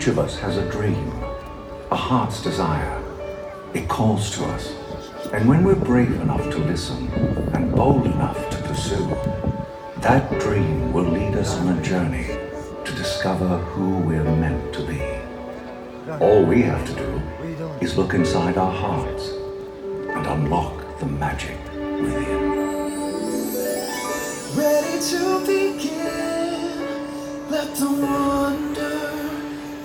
Each of us has a dream, a heart's desire. It calls to us. And when we're brave enough to listen and bold enough to pursue, that dream will lead us on a journey to discover who we're meant to be. All we have to do is look inside our hearts and unlock the magic within. Ready to begin, let the wonder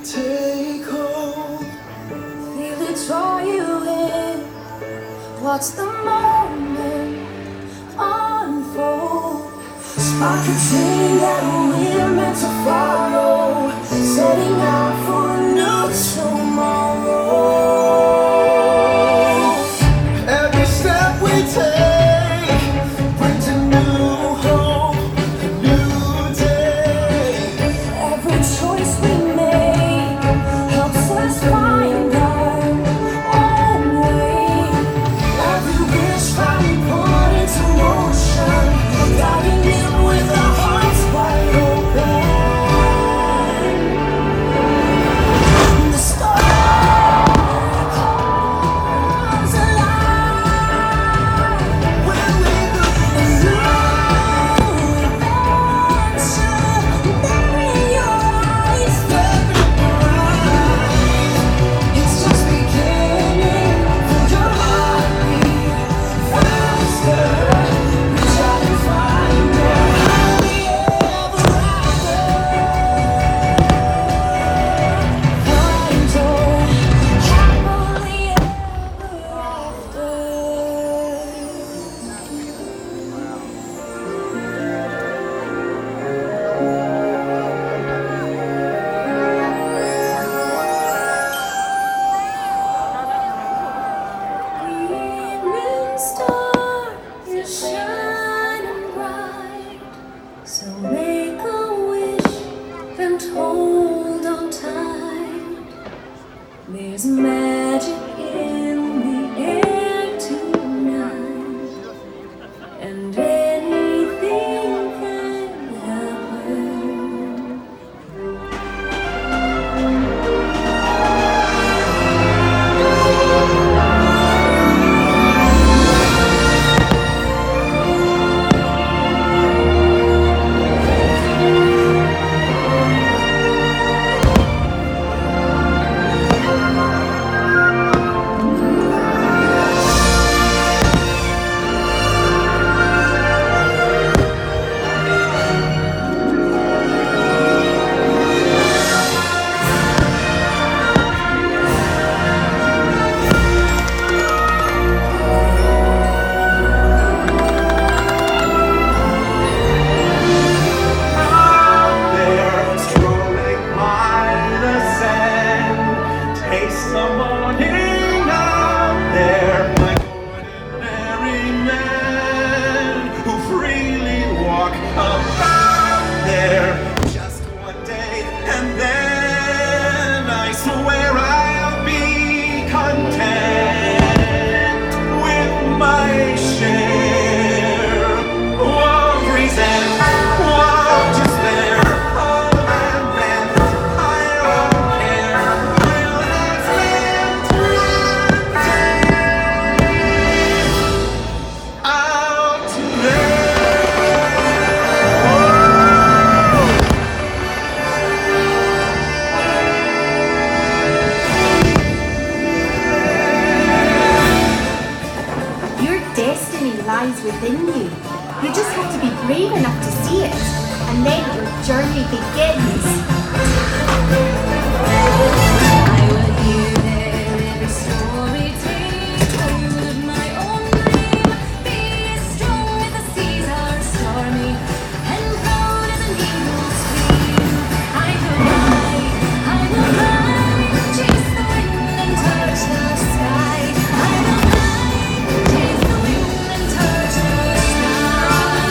take hold. Feel it draw you in, watch the moment unfold. Spark a dream that we're meant to follow, setting out for a new tomorrow. Every step we take brings a new hope, a new day. Every choice we make helps us find our own way. Every wish finally put into motion, diving in with our hearts wide open. The story comes alive When we look a new adventure. There in your eyes, it's just beginning. Feel your heartbeat faster. Reach out and find the happy ever after. Find your happily ever after. Evening star is shining bright, so make a wish and hold on tight. There's magic in the air tonight, and anything can happen. out there, strolling by the sand. Taste the morning out there, like ordinary men who freely walk about there. Just one day, and then I swear I'll be content with my share of reason, of despair, of lament. I don't care. I'll have spent one day out Your destiny lies within you. You just have to be brave enough to see it, and then your journey begins. I will hear every story told, my own dream. Be as strong as the seas are stormy, and proud as an eagle's scream. I will fly, chase the wind and touch the sky. I will fly, chase the wind and touch the sky.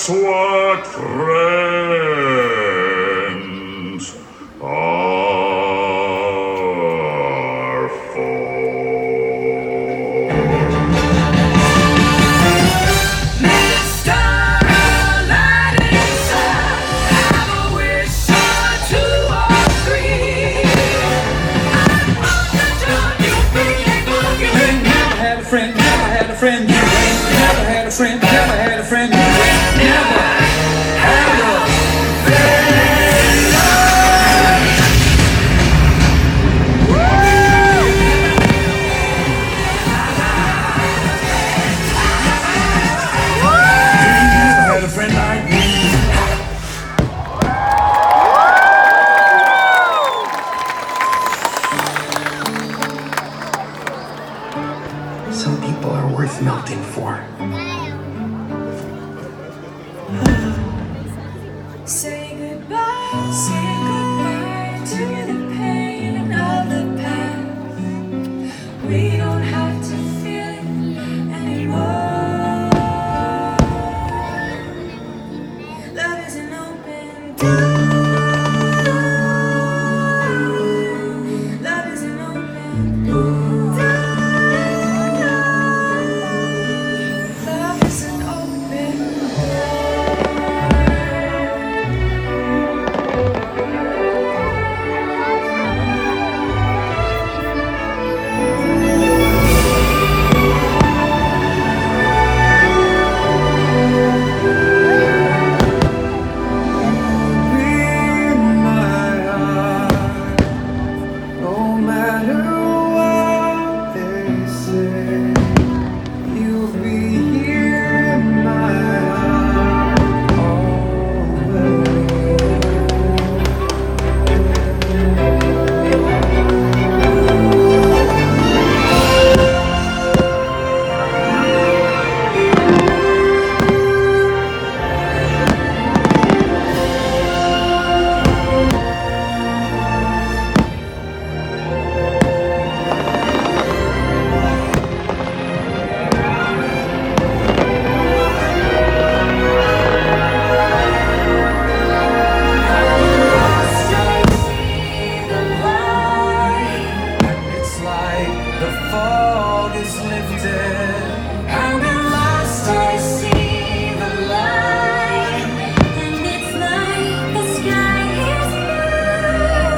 That's what friends are for. Mr. Aladdin, sir, have a wish or two or three. I'm on the job, you feeling lucky. Never had a friend, never had a friend you ain't. Never had a friend, never had a friend you ain't. Never had a never had a friend like me. Some people are worth melting for. Say goodbye to the pain of the past. We don't have to feel it anymore. Love is an open door. Love is an open door. Love is an open No matter what they say, you'll be here in my heart always. It's like the fog is lifted. And at last I see the light, and it's like the sky is blue,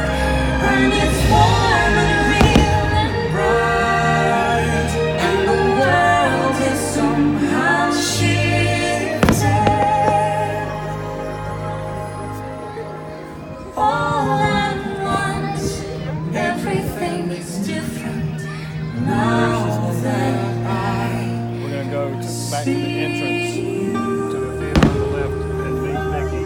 and it's warm and real and bright, and the world is somehow shifted. All at once, everything is different now that We're going to go back to the entrance to the theater on the left and meet Becky.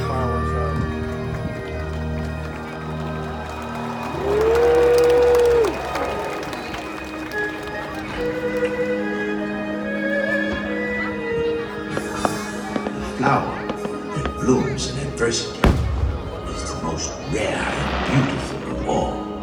Fireworks out. Flower that blooms in adversity is the most rare and beautiful of all.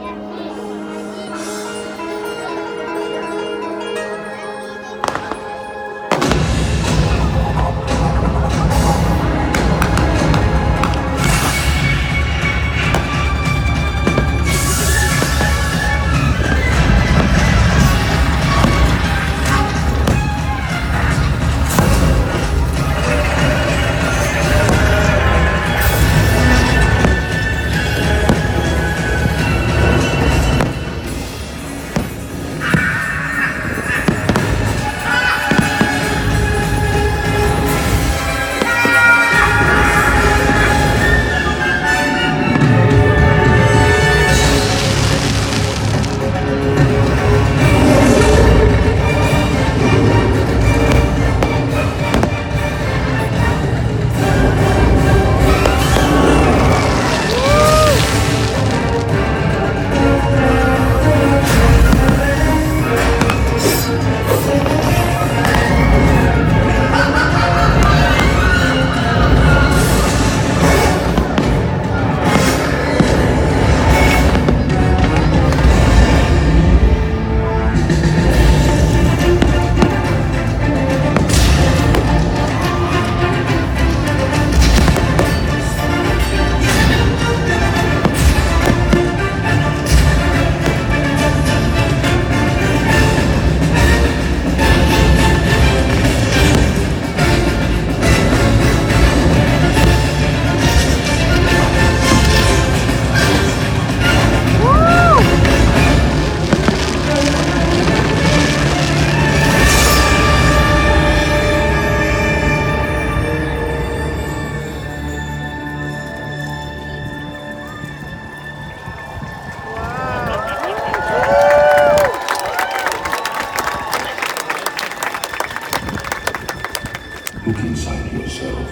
inside yourself.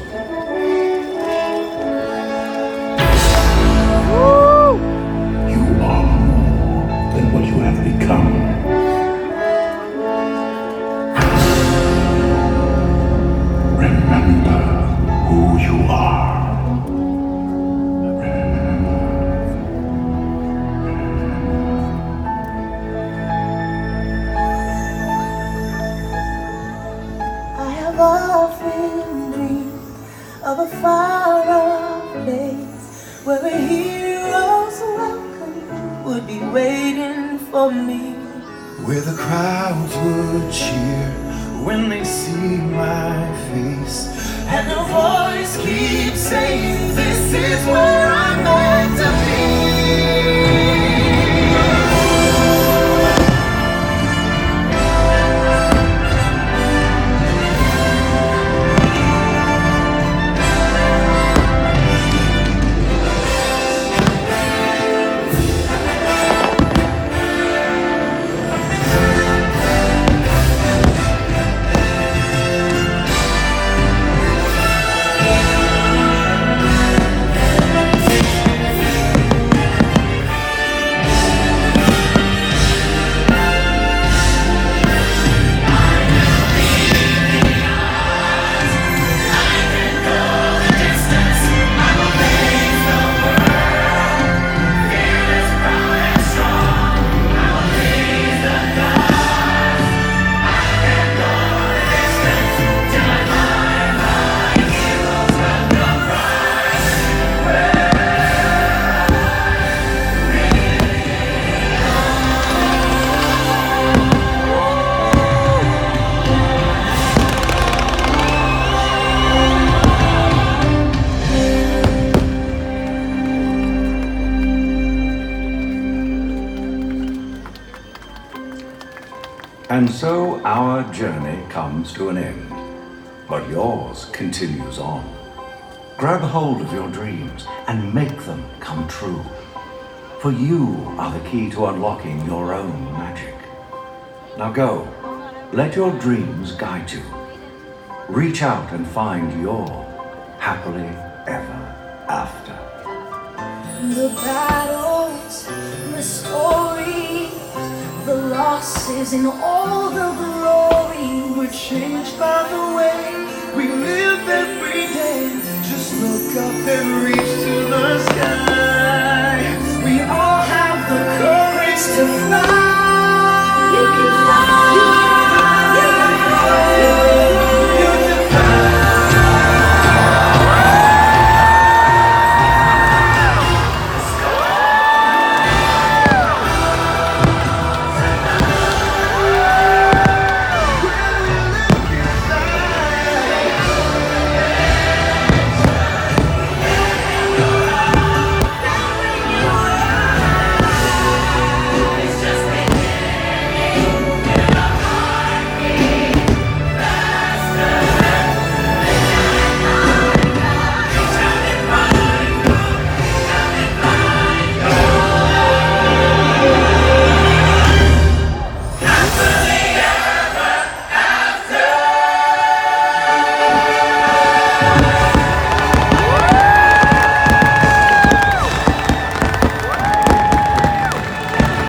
You are more than what you have become. Remember who you are. I have often dreamed of a far-off place where a hero's welcome would be waiting for me. Where the crowds would cheer when they see my face, and the voice keeps saying, this is where I'm meant to be. And so our journey comes to an end, but yours continues on. Grab hold of your dreams and make them come true. For you are the key to unlocking your own magic. Now go, let your dreams guide you. Reach out and find your happily ever after. The battles, the story, the losses and all the glory We're changed by the way we live every